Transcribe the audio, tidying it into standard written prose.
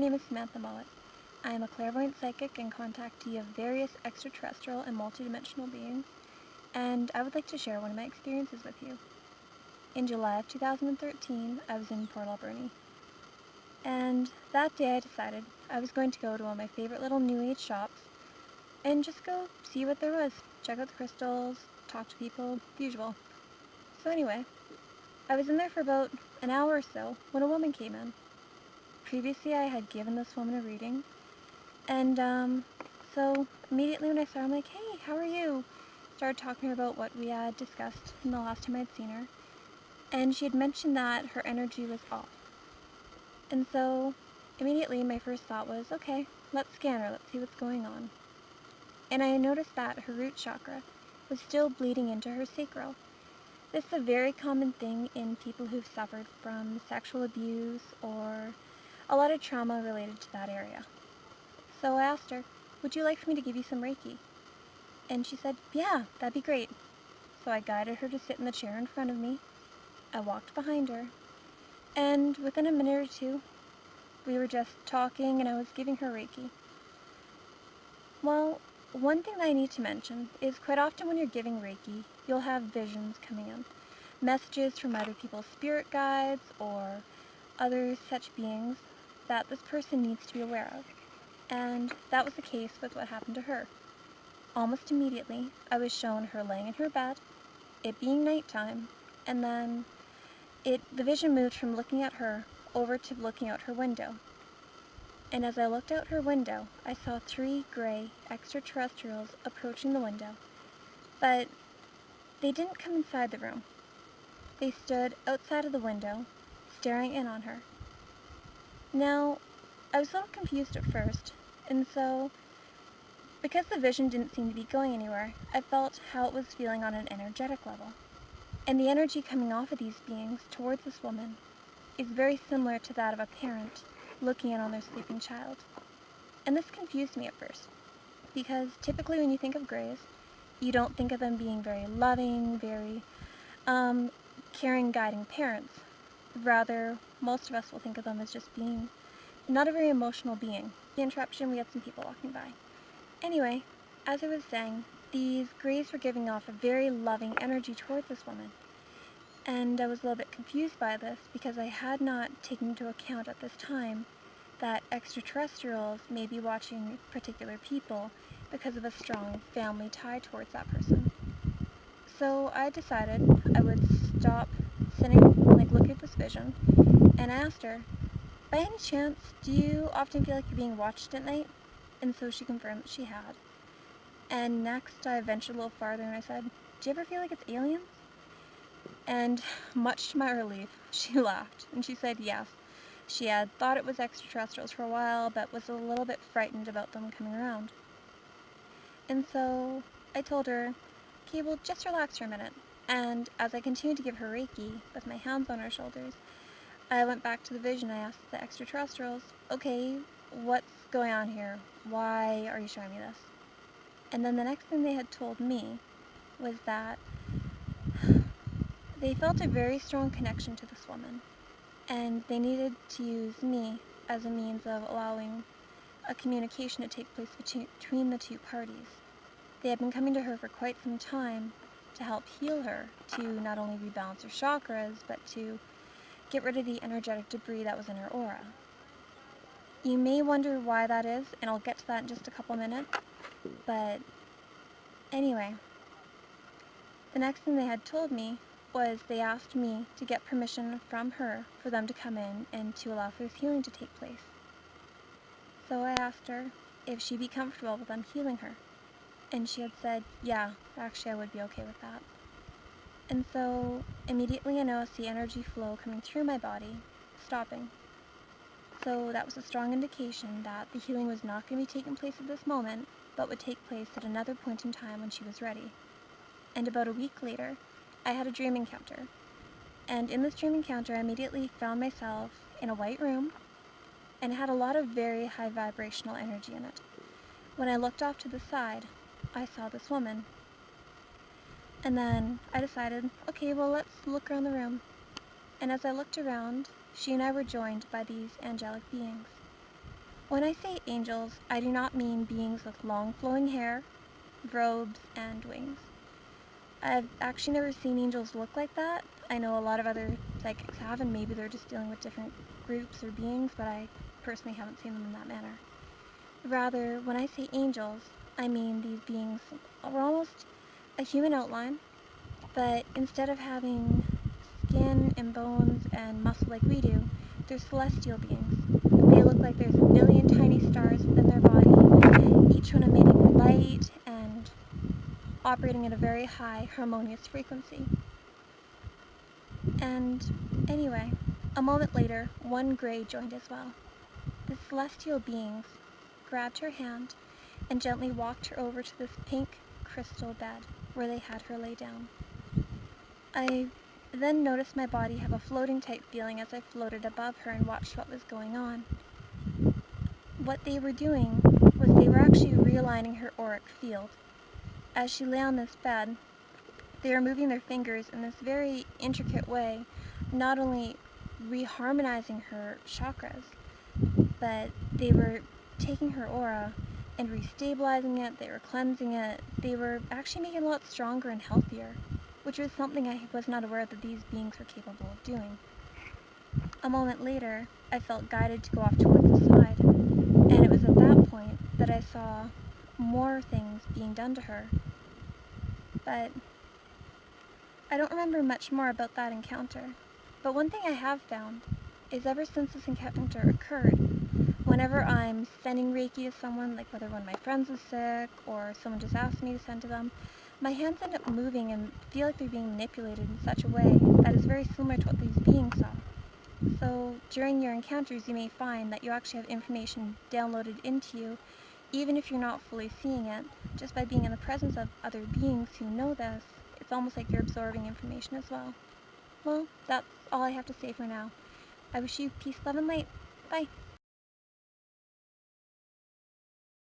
name is Samantha Mowat. I am a clairvoyant psychic and contactee of various extraterrestrial and multidimensional beings, and I would like to share one of my experiences with you. In July of 2013, I was in Port Alberni, and that day I decided I was going to go to one of my favorite little New Age shops and just go see what there was, check out the crystals, talk to people, the usual. So anyway, I was in there for about an hour or so when a woman came in. Previously I had given this woman a reading, and so immediately when I saw her, I'm like, hey, how are you? Started talking to her about what we had discussed in the last time I'd seen her, and she had mentioned that her energy was off. And so immediately my first thought was, okay, let's scan her, let's see what's going on. And I noticed that her root chakra was still bleeding into her sacral. This is a very common thing in people who've suffered from sexual abuse or a lot of trauma related to that area. So I asked her, would you like for me to give you some Reiki? And she said, yeah, that'd be great. So I guided her to sit in the chair in front of me. I walked behind her, and within a minute or two, we were just talking and I was giving her Reiki. Well, one thing that I need to mention is quite often when you're giving Reiki, you'll have visions coming in. Messages from either people's spirit guides or other such beings that this person needs to be aware of. And that was the case with what happened to her. Almost immediately, I was shown her laying in her bed, it being nighttime, and then the vision moved from looking at her over to looking out her window. And as I looked out her window, I saw 3 gray extraterrestrials approaching the window, but they didn't come inside the room. They stood outside of the window, staring in on her. Now, I was a little confused at first, and so, because the vision didn't seem to be going anywhere, I felt how it was feeling on an energetic level. And the energy coming off of these beings towards this woman is very similar to that of a parent looking in on their sleeping child. And this confused me at first, because typically when you think of grays, you don't think of them being very loving, very caring, guiding parents. Rather, most of us will think of them as just being not a very emotional being. The interruption, we had some people walking by. Anyway, as I was saying, these grays were giving off a very loving energy towards this woman. And I was a little bit confused by this because I had not taken into account at this time that extraterrestrials may be watching particular people because of a strong family tie towards that person. So I decided I would stop sitting, looking at this vision, and I asked her, by any chance, do you often feel like you're being watched at night? And so she confirmed that she had. And next I ventured a little farther and I said, do you ever feel like it's aliens? And much to my relief, she laughed, and she said yes. She had thought it was extraterrestrials for a while, but was a little bit frightened about them coming around. And so I told her, okay, well, just relax for a minute. And as I continued to give her Reiki, with my hands on her shoulders, I went back to the vision. I asked the extraterrestrials, okay, what's going on here? Why are you showing me this? And then the next thing they had told me was that they felt a very strong connection to this woman, and they needed to use me as a means of allowing a communication to take place between the two parties. They had been coming to her for quite some time to help heal her, to not only rebalance her chakras, but to get rid of the energetic debris that was in her aura. You may wonder why that is, and I'll get to that in just a couple minutes, but anyway, the next thing they had told me was they asked me to get permission from her for them to come in and to allow for this healing to take place. So I asked her if she'd be comfortable with them healing her, and she had said, yeah, actually I would be okay with that. And so immediately I noticed the energy flow coming through my body, stopping. So that was a strong indication that the healing was not going to be taking place at this moment, but would take place at another point in time when she was ready. And about a week later, I had a dream encounter. And in this dream encounter, I immediately found myself in a white room, and it had a lot of very high vibrational energy in it. When I looked off to the side, I saw this woman. And then I decided, okay, well, let's look around the room. And as I looked around, she and I were joined by these angelic beings. When I say angels, I do not mean beings with long flowing hair, robes, and wings. I've actually never seen angels look like that. I know a lot of other psychics have, and maybe they're just dealing with different groups or beings, but I personally haven't seen them in that manner. Rather, when I say angels, I mean these beings are almost a human outline, but instead of having skin and bones and muscle like we do, they're celestial beings. They look like there's a million tiny stars within their body, each one emitting light and operating at a very high, harmonious frequency. And anyway, a moment later, one gray joined as well. The celestial beings grabbed her hand and gently walked her over to this pink crystal bed where they had her lay down. I then noticed my body have a floating type feeling as I floated above her and watched what was going on. What they were doing was they were actually realigning her auric field. As she lay on this bed, they were moving their fingers in this very intricate way, not only reharmonizing her chakras, but they were taking her aura and restabilizing it, they were cleansing it, they were actually making it a lot stronger and healthier, which was something I was not aware that these beings were capable of doing. A moment later, I felt guided to go off towards the side, and it was at that point that I saw more things being done to her. But I don't remember much more about that encounter. But one thing I have found is ever since this encounter occurred, whenever I'm sending Reiki to someone, like whether one of my friends is sick or someone just asked me to send to them, my hands end up moving and feel like they're being manipulated in such a way that is very similar to what these beings saw. So during your encounters, you may find that you actually have information downloaded into you, even if you're not fully seeing it, just by being in the presence of other beings who know this. It's almost like you're absorbing information as well. Well, that's all I have to say for now. I wish you peace, love, and light. Bye.